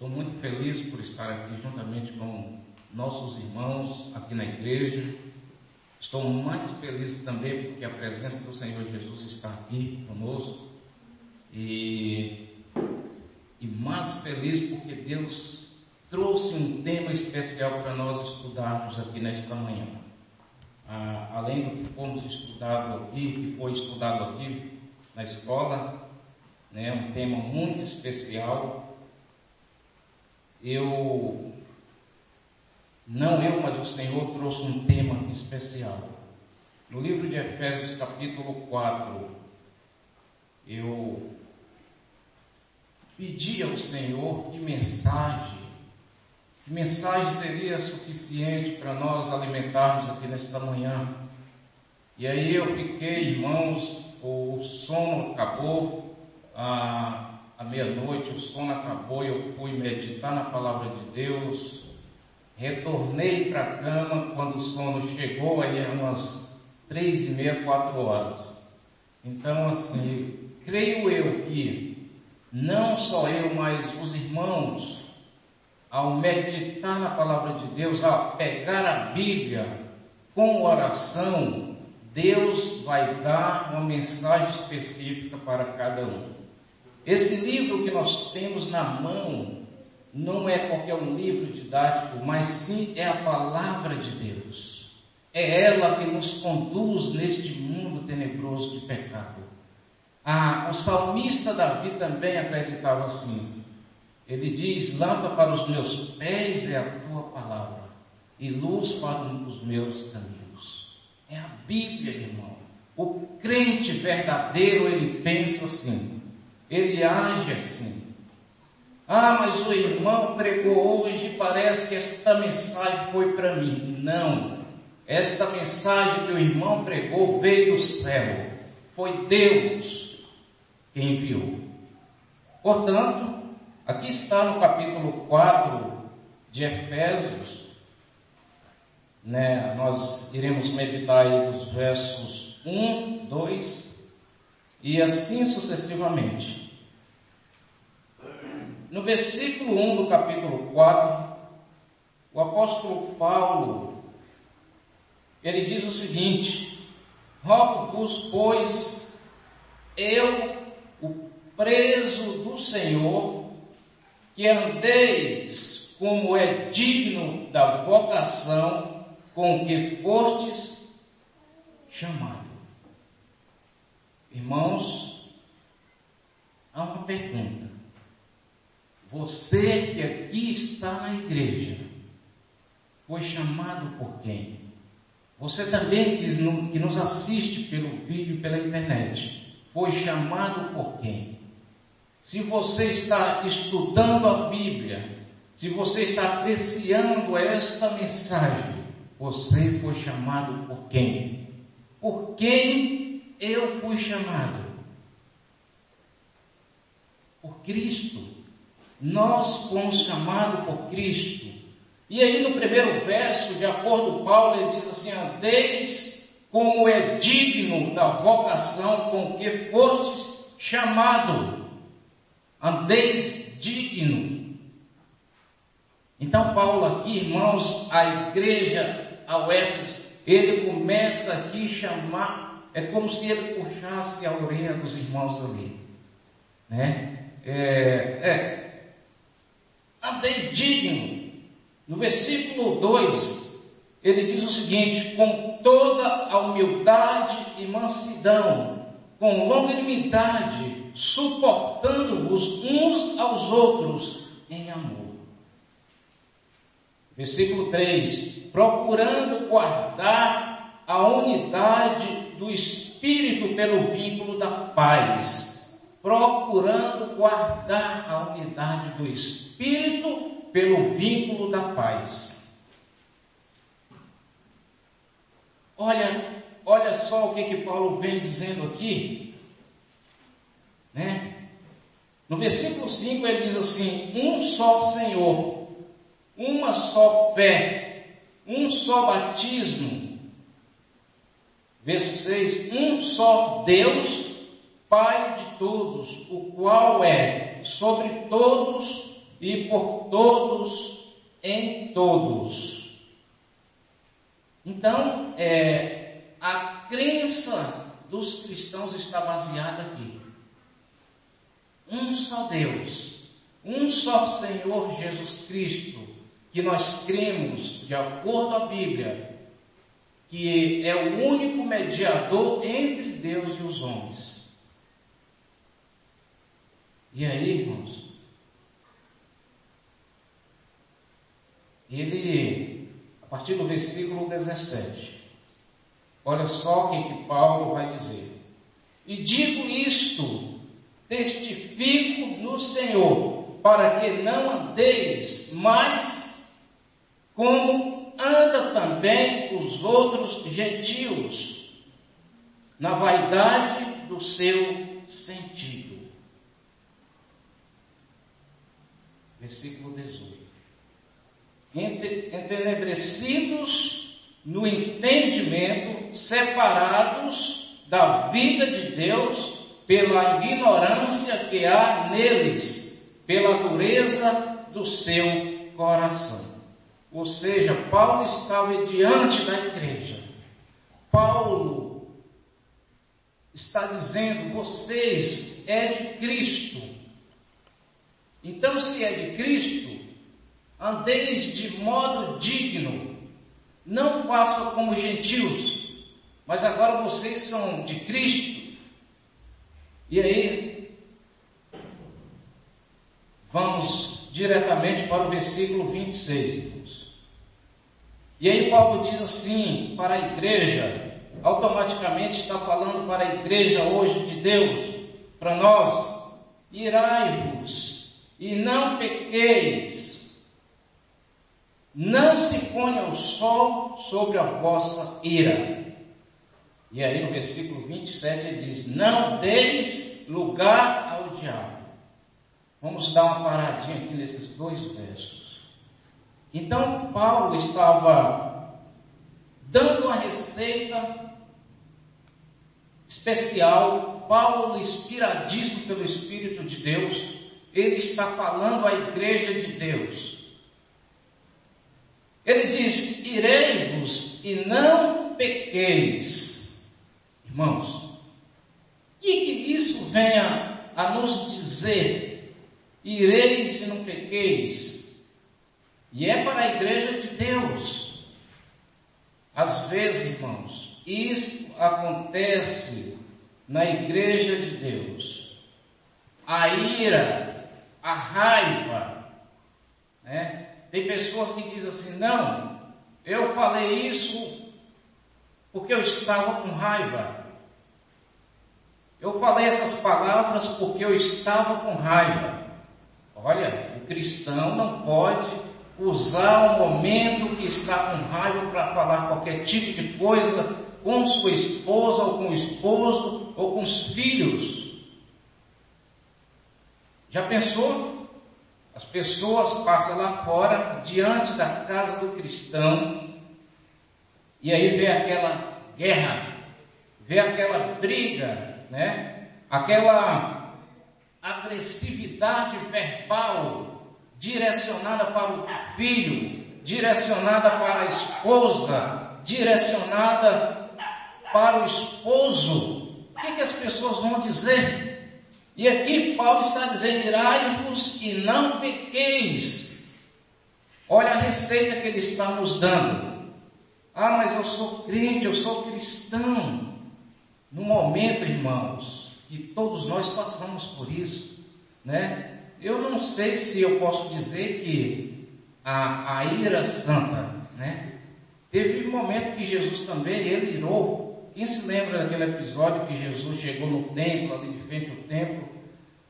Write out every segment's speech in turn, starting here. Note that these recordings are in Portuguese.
Estou muito feliz por estar aqui juntamente com nossos irmãos aqui na igreja. Estou mais feliz também porque a presença do Senhor Jesus está aqui conosco. E mais feliz porque Deus trouxe um tema especial para nós estudarmos aqui nesta manhã. Além do que fomos estudado aqui, que foi estudado aqui na escola, né, um tema muito especial. Mas o Senhor trouxe um tema especial. No livro de Efésios, capítulo 4, eu pedi ao Senhor que mensagem seria suficiente para nós alimentarmos aqui nesta manhã. E aí eu fiquei, irmãos, o sono acabou, à meia-noite o sono acabou, eu fui meditar na palavra de Deus, retornei para a cama quando o sono chegou, aí eram umas 3h30, 4h. Então, assim, creio eu que não só eu, mas os irmãos, ao meditar na palavra de Deus, ao pegar a Bíblia com oração, Deus vai dar uma mensagem específica para cada um. Esse livro que nós temos na mão não é qualquer um livro didático, mas sim é a palavra de Deus. É ela que nos conduz neste mundo tenebroso de pecado. O salmista Davi também acreditava assim. Ele diz: lâmpada para os meus pés é a tua palavra e luz para os meus caminhos. É a Bíblia, irmão. O crente verdadeiro, ele pensa assim, ele age assim. Mas o irmão pregou hoje, parece que esta mensagem foi para mim. Não, esta mensagem que o irmão pregou veio do céu. Foi Deus que enviou. Portanto, aqui está no capítulo 4 de Efésios, né? Nós iremos meditar aí os versos 1, 2 e assim sucessivamente. No versículo 1 do capítulo 4, o apóstolo Paulo, ele diz o seguinte: rogo-vos, pois, eu, o preso do Senhor, que andeis como é digno da vocação com que fostes chamado. Irmãos, há uma pergunta. Você que aqui está na igreja, foi chamado por quem? Você também que nos assiste pelo vídeo, pela internet, foi chamado por quem? Se você está estudando a Bíblia, se você está apreciando esta mensagem, você foi chamado por quem? Por quem eu fui chamado? Por Cristo. Nós fomos chamados por Cristo. E aí no primeiro verso, de acordo com Paulo, ele diz assim: andeis como é digno da vocação com que fostes chamado. Andeis digno. Então Paulo aqui, irmãos, a igreja, ao Éfeso, ele começa aqui a chamar, é como se ele puxasse a orelha dos irmãos ali, né? Andei digno. No versículo 2, ele diz o seguinte: com toda a humildade e mansidão, com longanimidade, suportando-vos uns aos outros em amor. Versículo 3, procurando guardar a unidade do Espírito pelo vínculo da paz. Procurando guardar a unidade do Espírito pelo vínculo da paz. Olha só o que Paulo vem dizendo aqui, né? No versículo 5 ele diz assim: um só Senhor, uma só fé, um só batismo. Verso 6, um só Deus, Pai de todos, o qual é sobre todos e por todos, em todos. Então, a crença dos cristãos está baseada aqui. Um só Deus, um só Senhor Jesus Cristo, que nós cremos, de acordo à Bíblia, que é o único mediador entre Deus e os homens. E aí, irmãos, a partir do versículo 17, olha só o que Paulo vai dizer. E digo isto, testifico no Senhor, para que não andeis mais como anda também os outros gentios, na vaidade do seu sentido. Versículo 18. Entenebrecidos no entendimento, separados da vida de Deus, pela ignorância que há neles, pela dureza do seu coração. Ou seja, Paulo estava diante da igreja. Paulo está dizendo, vocês é de Cristo. Então, se é de Cristo, andeis de modo digno, não façam como gentios, mas agora vocês são de Cristo. E aí, vamos diretamente para o versículo 26, irmãos. E aí Paulo diz assim, para a igreja, automaticamente está falando para a igreja hoje de Deus, para nós: irai-vos e não pequeis, não se ponha o sol sobre a vossa ira. E aí no versículo 27 ele diz: não deis lugar ao diabo. Vamos dar uma paradinha aqui nesses dois versos. Então Paulo estava dando uma receita especial. Paulo, inspiradíssimo pelo Espírito de Deus, ele está falando à igreja de Deus. Ele diz: irei-vos e não pequeis. Irmãos, que isso venha a nos dizer? Ireis e não pequeis. E é para a igreja de Deus. Às vezes, irmãos, isso acontece na igreja de Deus. A ira, a raiva, né? Tem pessoas que dizem assim: não, eu falei isso porque eu estava com raiva. Eu falei essas palavras porque eu estava com raiva. Olha, o cristão não pode usar o momento que está com raiva para falar qualquer tipo de coisa com sua esposa, ou com o esposo, ou com os filhos. Já pensou? As pessoas passam lá fora, diante da casa do cristão, e aí vê aquela guerra, vê aquela briga, né? Aquela agressividade verbal direcionada para o filho, direcionada para a esposa, direcionada para o esposo. O que as pessoas vão dizer? E aqui Paulo está dizendo: irai-vos e não pequeis. Olha a receita que ele está nos dando. Ah, mas eu sou crente, eu sou cristão. No momento, irmãos, que todos nós passamos por isso, né? Eu não sei se eu posso dizer que a ira santa, né? Teve um momento que Jesus também, ele irou. Quem se lembra daquele episódio que Jesus chegou no templo, ali de frente ao templo,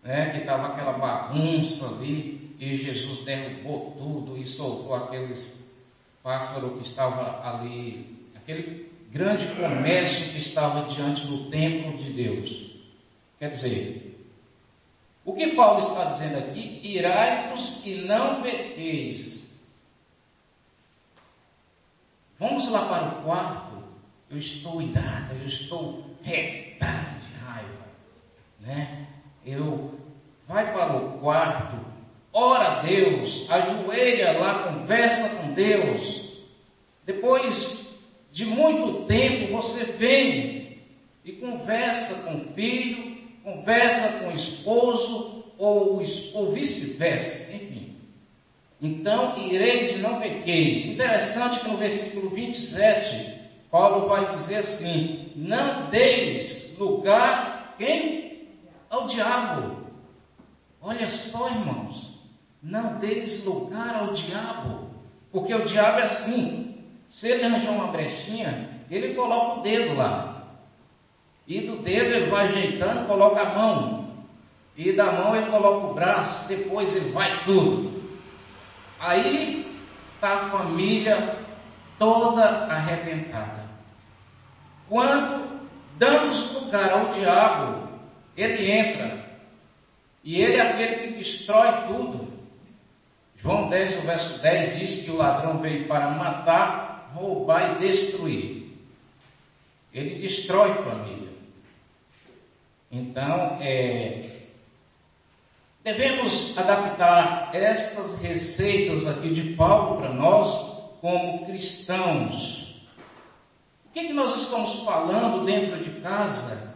né? Que estava aquela bagunça ali, e Jesus derrubou tudo e soltou aqueles pássaros que estavam ali, aquele grande comércio que estava diante do templo de Deus. Quer dizer, o que Paulo está dizendo aqui? Irai-vos e não pequeis. Vamos lá para o quarto. Eu estou irado, eu estou retado de raiva, né? Vai para o quarto, ora a Deus, ajoelha lá, conversa com Deus. Depois de muito tempo, você vem e conversa com o filho, conversa com o esposo, ou vice-versa, enfim. Então, ireis e não pequeis. Interessante que no versículo 27, Paulo vai dizer assim: não deis lugar, quem? Ao diabo. Olha só, irmãos, não deis lugar ao diabo, porque o diabo é assim, se ele arranjar uma brechinha, ele coloca o dedo lá, e do dedo ele vai ajeitando, coloca a mão, e da mão ele coloca o braço, depois ele vai tudo. Aí está a família toda arrebentada. Quando damos lugar ao diabo, ele entra, e ele é aquele que destrói tudo. João 10, o verso 10 diz que o ladrão veio para matar, roubar e destruir. Ele destrói família. Então, devemos adaptar estas receitas aqui de Paulo para nós como cristãos. O que nós estamos falando dentro de casa?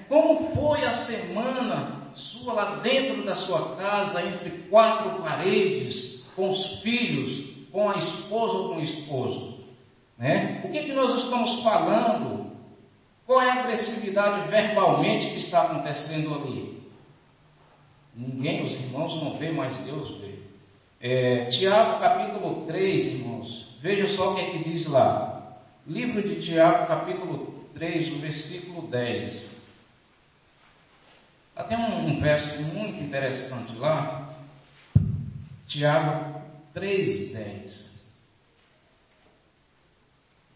Como foi a semana sua lá dentro da sua casa, entre quatro paredes, com os filhos, com a esposa ou com o esposo? O que nós estamos falando? Qual é a agressividade verbalmente que está acontecendo ali? Ninguém, os irmãos não vê, mas Deus vê. Tiago capítulo 3, irmãos, veja só o que é que diz lá. Livro de Tiago capítulo 3, o versículo 10. Tem um verso muito interessante lá, Tiago 3:10,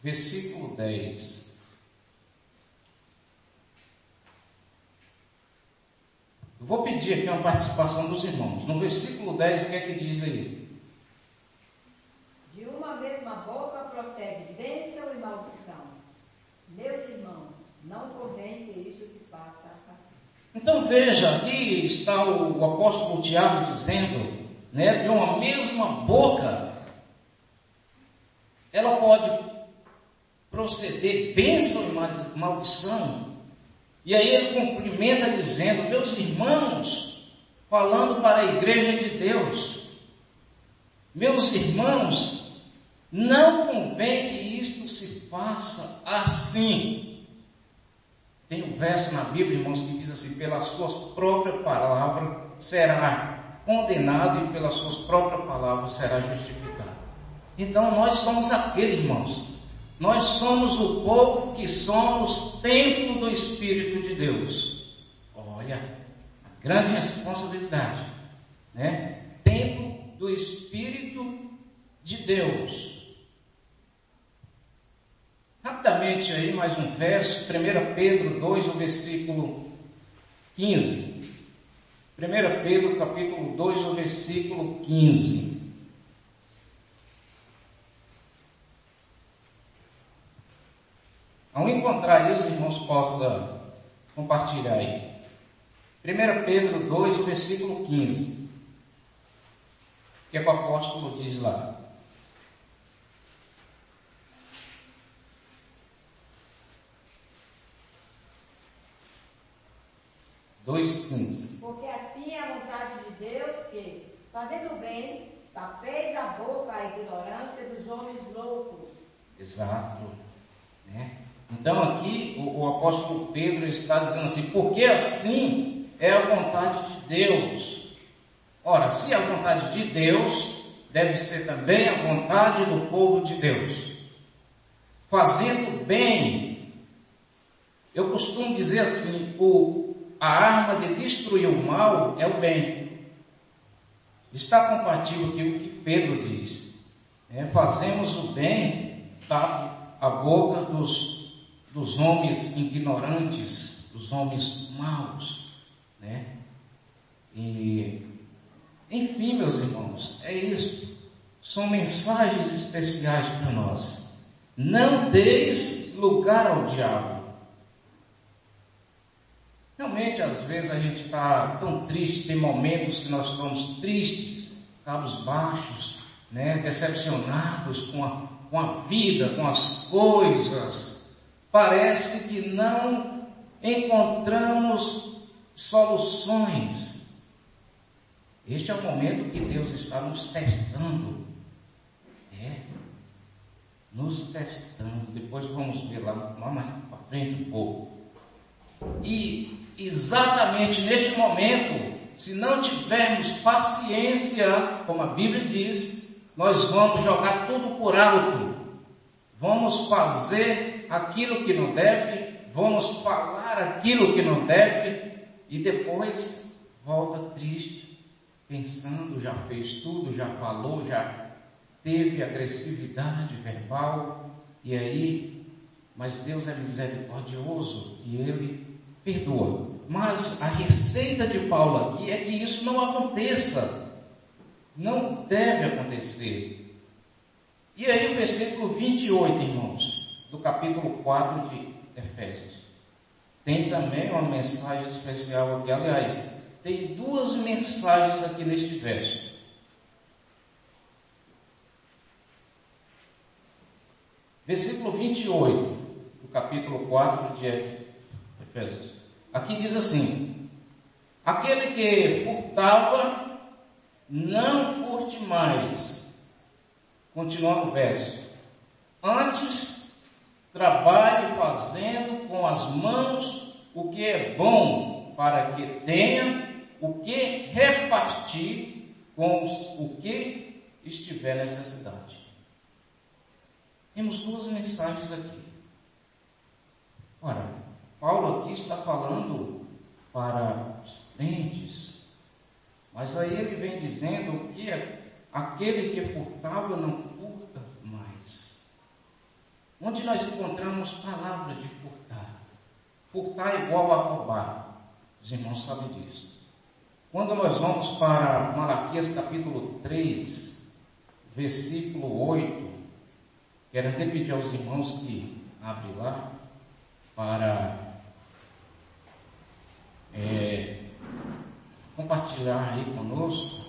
versículo 10. Eu vou pedir aqui uma participação dos irmãos. No versículo 10, o que é que diz aí? De uma mesma boca procede bênção e maldição. Meus irmãos, não convém que isto se faça assim. Então veja, aqui está o apóstolo Tiago dizendo, de uma mesma boca, ela pode proceder bênção e maldição. E aí ele cumprimenta dizendo, meus irmãos, falando para a igreja de Deus, meus irmãos, não convém que isto se faça assim. Tem um verso na Bíblia, irmãos, que diz assim, pelas suas próprias palavras será condenado e pelas suas próprias palavras será justificado. Então nós somos aquele, irmãos, nós somos o povo que somos templo do Espírito de Deus. Olha, a grande responsabilidade, Templo do Espírito de Deus. Rapidamente aí, mais um verso, 1 Pedro 2, o versículo 15. 1 Pedro capítulo 2, o versículo 15. Ao encontrar isso, os irmãos possam compartilhar aí. 1 Pedro 2, o versículo 15. O que é que o apóstolo diz lá? 2,15. Porque assim é a vontade de Deus que, fazendo bem, tapeis a boca à ignorância dos homens loucos. Exato. Então aqui o apóstolo Pedro está dizendo assim, porque assim é a vontade de Deus. Ora, se é a vontade de Deus, deve ser também a vontade do povo de Deus. Fazendo bem, eu costumo dizer assim, a arma de destruir o mal é o bem. Está compatível com o que Pedro diz. Fazemos o bem, tapa a boca dos homens ignorantes, dos homens maus. E, enfim, meus irmãos, é isso. São mensagens especiais para nós. Não deis lugar ao diabo. Realmente, às vezes a gente está tão triste, tem momentos que nós estamos tristes, cabisbaixos, né? Decepcionados com a vida, com as coisas. Parece que não encontramos soluções. Este é o momento que Deus está nos testando. Nos testando. Depois vamos ver lá mais para frente um pouco. E exatamente neste momento, se não tivermos paciência, como a Bíblia diz, nós vamos jogar tudo por alto. Vamos fazer aquilo que não deve, vamos falar aquilo que não deve, e depois volta triste, pensando, já fez tudo, já falou, já teve agressividade verbal, e aí, mas Deus é misericordioso e Ele perdoa. Mas a receita de Paulo aqui é que isso não aconteça, não deve acontecer. E aí o versículo 28, irmãos, do capítulo 4 de Efésios, tem também uma mensagem especial aqui. Aliás, tem duas mensagens aqui neste verso. Versículo 28, do capítulo 4 de Efésios. Aqui diz assim: aquele que furtava, não furte mais. Continua no verso. Antes, trabalhe fazendo com as mãos o que é bom, para que tenha o que repartir com o que estiver necessidade. Temos duas mensagens aqui. Ora, Paulo aqui está falando para os crentes, mas aí ele vem dizendo que aquele que furtava não furta mais. Onde nós encontramos palavra de furtar? Furtar é igual a roubar. Os irmãos sabem disso. Quando nós vamos para Malaquias capítulo 3, versículo 8, quero até pedir aos irmãos que abrem lá para compartilhar aí conosco.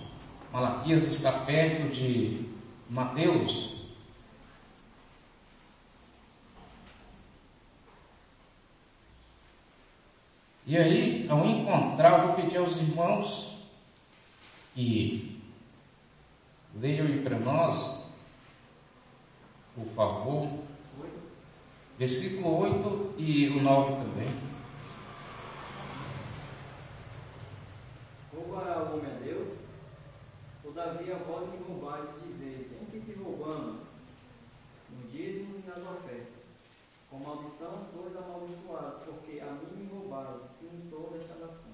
Malaquias está perto de Mateus. E aí, ao encontrar, eu vou pedir aos irmãos que leiam aí para nós, por favor, versículo 8 e o 9 também. Roubará o homem a Deus? Todavia podem roubar e dizer: em que te roubamos? No dízimo e nas ofertas. Com maldição sois amaldiçoados, porque a mim me roubaram, sim, toda esta nação.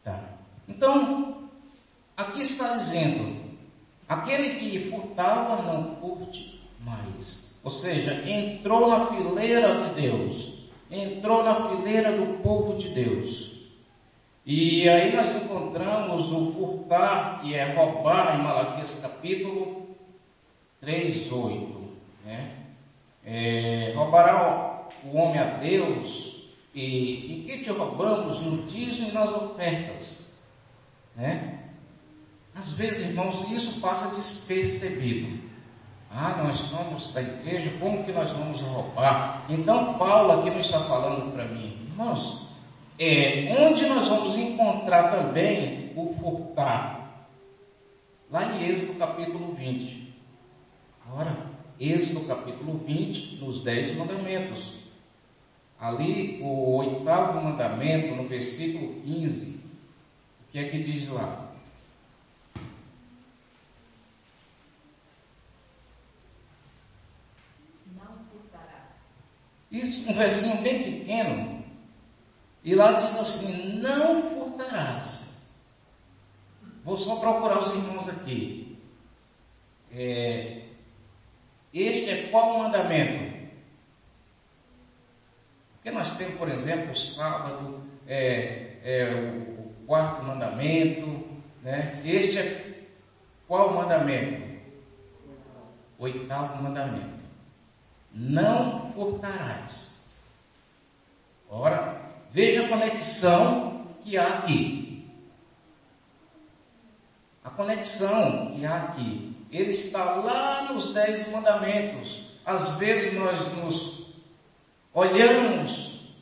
Tá. Então, aqui está dizendo: aquele que furtava, não furte mais. Ou seja, entrou na fileira de Deus, entrou na fileira do povo de Deus. E aí nós encontramos o furtar, que é roubar, em Malaquias capítulo 3:8, né? Roubará o homem a Deus, e que te roubamos no dízimo e nas ofertas, né? Às vezes, irmãos, isso passa despercebido. Nós somos da igreja, como que nós vamos roubar? Então Paulo aqui não está falando para mim, irmãos, onde nós vamos encontrar também o furtar? Lá em Êxodo capítulo 20. Ora, Êxodo capítulo 20, nos 10 mandamentos. Ali, o 8º mandamento, no versículo 15, o que é que diz lá? Isso, um versinho bem pequeno, e lá diz assim: não furtarás. Vou só procurar os irmãos aqui. Este é qual mandamento? Porque nós temos, por exemplo, o sábado, o 4º mandamento, né? Este é qual mandamento? O 8º mandamento. Não furtarás. Ora, Veja a conexão que há aqui. A conexão que há aqui. Ele está lá nos 10 mandamentos. Às vezes nós nos olhamos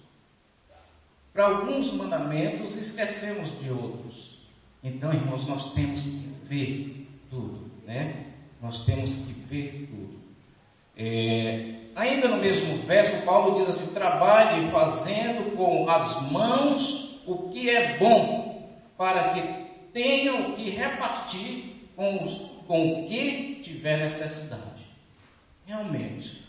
para alguns mandamentos e esquecemos de outros. Então, irmãos, nós temos que ver tudo, né? Nós temos que ver tudo. Ainda no mesmo verso, Paulo diz assim: trabalhe fazendo com as mãos o que é bom, para que tenham que repartir com o que tiver necessidade. Realmente,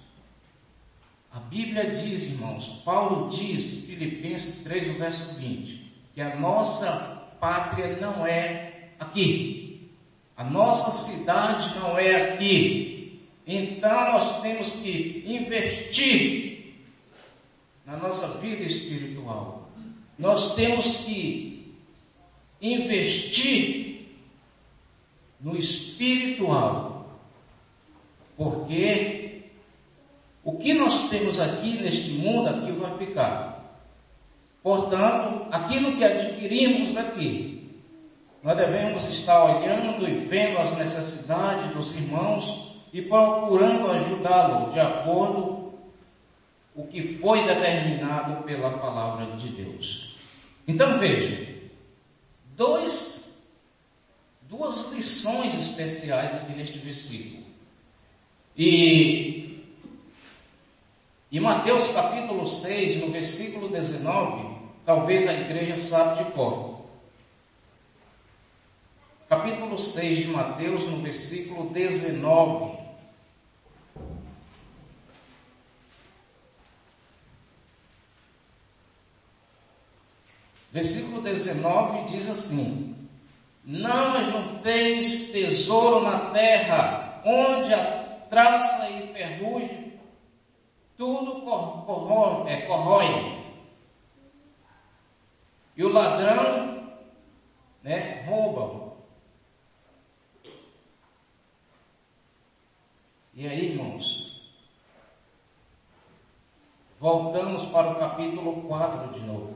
a Bíblia diz, irmãos, Paulo diz, Filipenses 3, no verso 20, que a nossa pátria não é aqui, a nossa cidade não é aqui. Então nós temos que investir na nossa vida espiritual. Nós temos que investir no espiritual. Porque o que nós temos aqui neste mundo, aqui vai ficar. Portanto, aquilo que adquirimos aqui, nós devemos estar olhando e vendo as necessidades dos irmãos e procurando ajudá-lo de acordo com o que foi determinado pela palavra de Deus. Então veja, duas lições especiais aqui neste versículo. E Mateus capítulo 6, no versículo 19, talvez a igreja saiba de cor. Capítulo 6 de Mateus, no versículo 19. Versículo 19 diz assim: não ajunteis tesouro na terra, onde a traça e ferrugem tudo corrói, e o ladrão, rouba. E aí, irmãos, voltamos para o capítulo 4 de novo.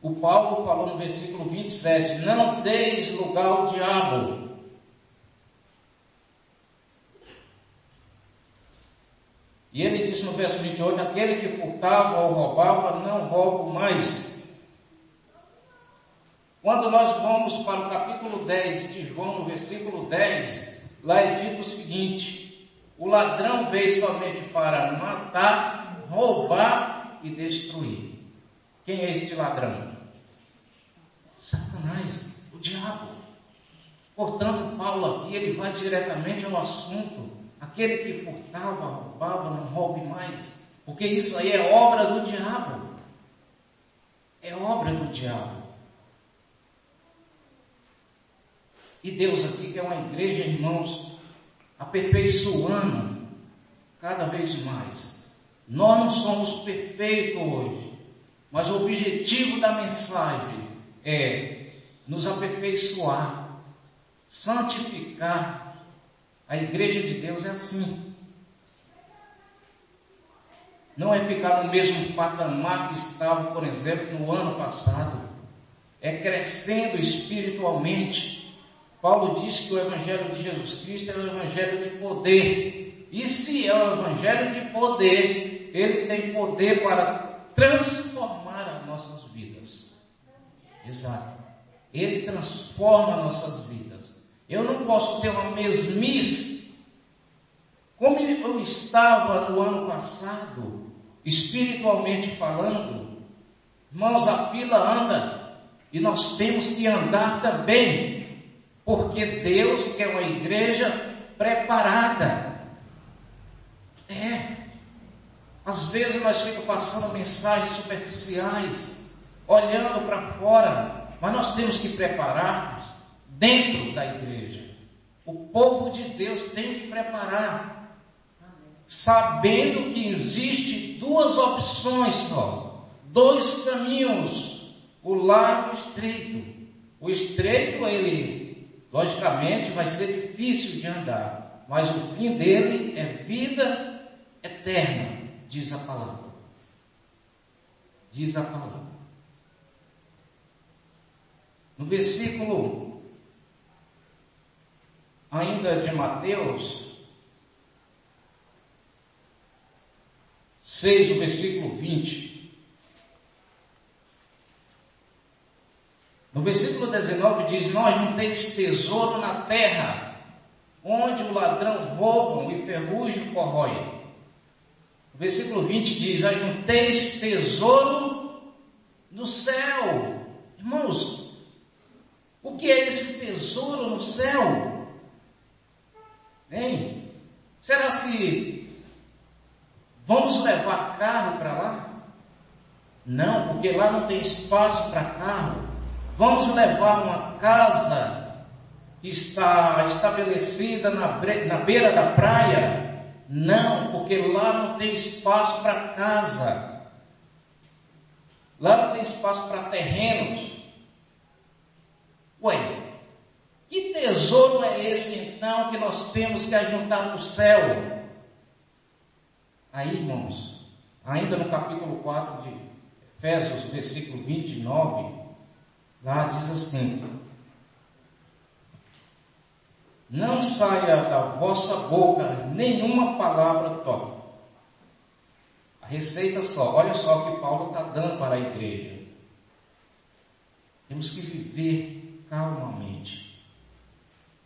O Paulo falou no versículo 27, não deis lugar ao diabo. E ele disse no verso 28, aquele que furtava ou roubava, não roubo mais. Quando nós vamos para o capítulo 10 de João, no versículo 10, lá é dito o seguinte: o ladrão veio somente para matar, roubar e destruir. Quem é este ladrão? Satanás, o diabo. Portanto, Paulo aqui, ele vai diretamente ao assunto. Aquele que furtava, roubava, não roube mais. Porque isso aí é obra do diabo. É obra do diabo. E Deus aqui quer uma igreja, irmãos, aperfeiçoando cada vez mais. Nós não somos perfeitos hoje, mas o objetivo da mensagem é nos aperfeiçoar, santificar. A igreja de Deus é assim. Não é ficar no mesmo patamar que estava, por exemplo, no ano passado. É crescendo espiritualmente. Paulo disse que o Evangelho de Jesus Cristo é o Evangelho de poder. E se é o Evangelho de poder, ele tem poder para transformar as nossas vidas. Exato. Ele transforma nossas vidas. Eu não posso ter uma mesmice como eu estava no ano passado, espiritualmente falando. Irmãos, a fila anda e nós temos que andar também, porque Deus quer uma igreja preparada. Às vezes nós ficamos passando mensagens superficiais, olhando para fora, mas nós temos que preparar dentro da igreja. O povo de Deus tem que preparar, sabendo que existe duas opções só, dois caminhos, o largo e o estreito. O estreito, ele, logicamente, vai ser difícil de andar, mas o fim dele é vida eterna, diz a palavra. diz a palavra. No versículo ainda de Mateus 6, o versículo 20. No versículo 19 diz: não ajunteis tesouro na terra, onde o ladrão rouba e ferrugem corrói. No versículo 20 diz: ajunteis tesouro no céu. Irmãos, o que é esse tesouro no céu? Hein? Será se vamos levar carro para lá? Não, porque lá não tem espaço para carro. Vamos levar uma casa que está estabelecida na beira da praia? Não, porque lá não tem espaço para casa. Lá não tem espaço para terrenos. Ué, que tesouro é esse então que nós temos que ajuntar para o céu? Aí, irmãos, ainda no capítulo 4 de Efésios, versículo 29, lá diz assim: não saia da vossa boca nenhuma palavra torpe. A receita só, olha só o que Paulo está dando para a igreja. Temos que viver calmamente.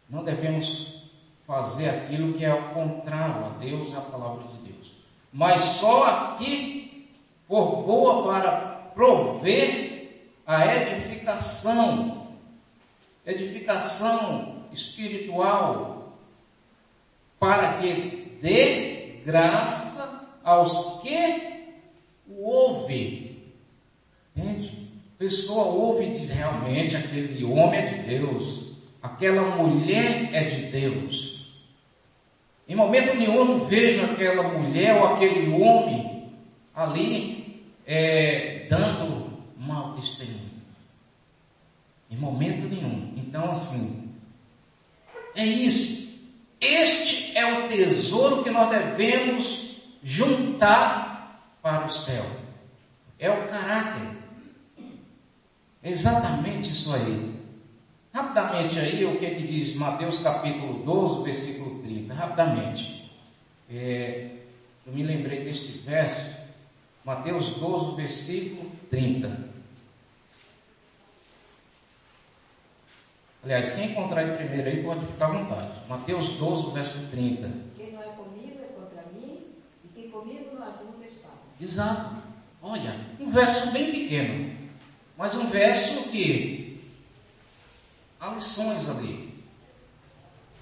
Não devemos fazer aquilo que é ao contrário a Deus e a palavra de Deus. Mas só aqui for boa para prover a edificação espiritual, para que dê graça aos que o ouvem. Entende? A pessoa ouve e diz: realmente aquele homem é de Deus, aquela mulher é de Deus. Em momento nenhum eu não vejo aquela mulher ou aquele homem ali dando mau testemunho. Em momento nenhum. Então, assim, é isso. Este é o tesouro que nós devemos juntar para o céu. É o caráter. É exatamente isso aí. Rapidamente aí, o que diz Mateus capítulo 12, versículo 30. Rapidamente. Eu me lembrei deste verso. Mateus 12, versículo 30. Aliás, quem encontrar em primeiro aí pode ficar à vontade. Mateus 12, verso 30. Quem não é comigo é contra mim, e quem comigo não ajunta está. Exato. Olha, um verso bem pequeno, mas um verso que há lições ali.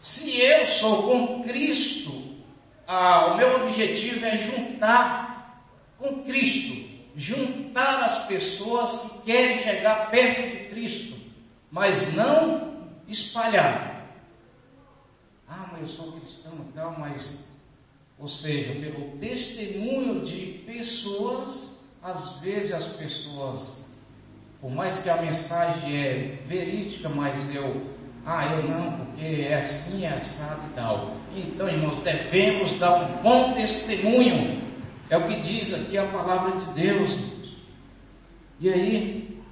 Se eu sou com Cristo, o meu objetivo é juntar com Cristo, juntar as pessoas que querem chegar perto de Cristo, mas não espalhar. Mas eu sou cristão e tal, mas, ou seja, pelo testemunho de pessoas, às vezes as pessoas, por mais que a mensagem é verídica, mas eu não, porque é assim, é assado e tal. Então, irmãos, devemos dar um bom testemunho. É o que diz aqui a palavra de Deus. E aí,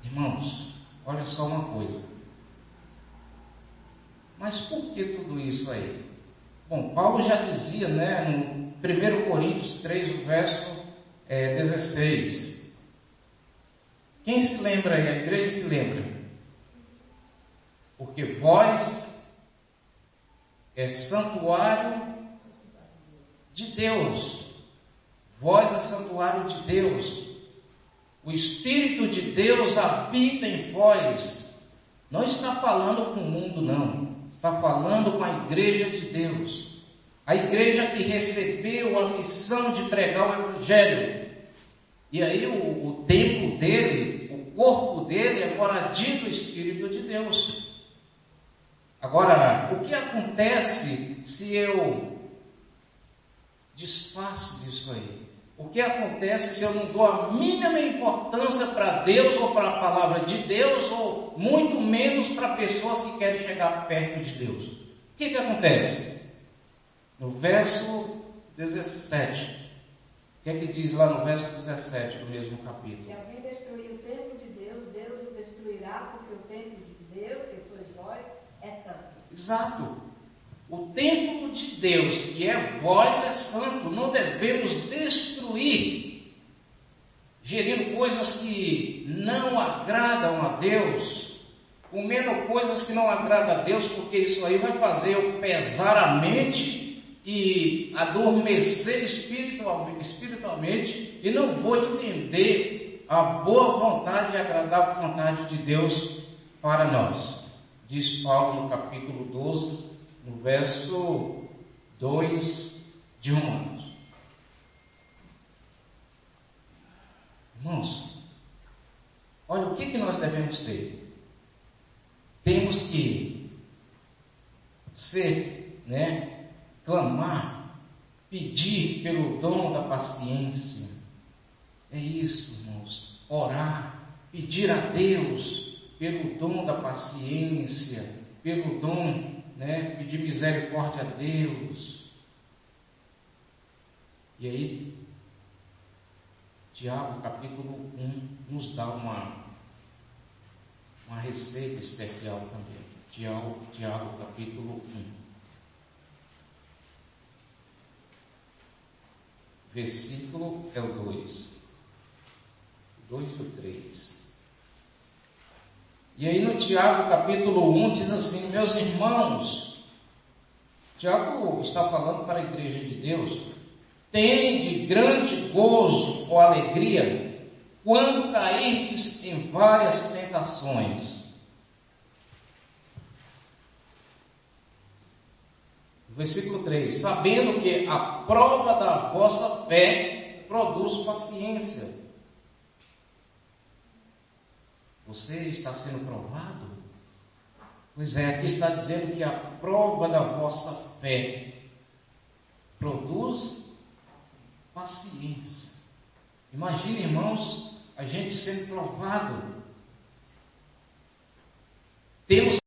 irmãos, olha só uma coisa. Mas por que tudo isso aí? Bom, Paulo já dizia, no 1 Coríntios 3, o verso 16. Quem se lembra aí? A igreja se lembra. Porque vós é santuário de Deus. Vós é santuário de Deus. O Espírito de Deus habita em vós. Não está falando com o mundo, não. Está falando com a igreja de Deus. A igreja que recebeu a missão de pregar o Evangelho. E aí o templo dele, o corpo dele é moradia do Espírito de Deus. Agora, o que acontece se eu desfaço disso aí? O que acontece se eu não dou a mínima importância para Deus ou para a palavra de Deus, ou muito menos para pessoas que querem chegar perto de Deus? O que acontece? No verso 17. O que é que diz lá no verso 17 do mesmo capítulo? Se alguém destruir o templo de Deus, Deus o destruirá, porque o templo de Deus, que sois vós, é santo. Exato. O templo de Deus, que é vós, é santo. Não devemos destruir, gerindo coisas que não agradam a Deus, comendo coisas que não agradam a Deus, porque isso aí vai fazer eu pesar a mente e adormecer espiritualmente, e não vou entender a boa vontade e agradável vontade de Deus para nós. Diz Paulo no capítulo 12, no verso 2 de Romanos. Irmãos, olha o que nós devemos ser. Temos que ser, clamar, pedir pelo dom da paciência. É isso, irmãos. Orar, pedir a Deus pelo dom da paciência, pelo dom, pedir misericórdia a Deus. E aí, Tiago, capítulo 1, nos dá uma receita especial também. Tiago, capítulo 1. Versículo é o 2 e o 3. E aí no Tiago, capítulo 1, diz assim: meus irmãos, Tiago está falando para a igreja de Deus, tende grande gozo ou alegria quando cairdes em várias tentações. Versículo 3: sabendo que a prova da vossa fé produz paciência. Você está sendo provado? Pois é, aqui está dizendo que a prova da vossa fé produz paciência. Imagine, irmãos, a gente sendo provado. Temos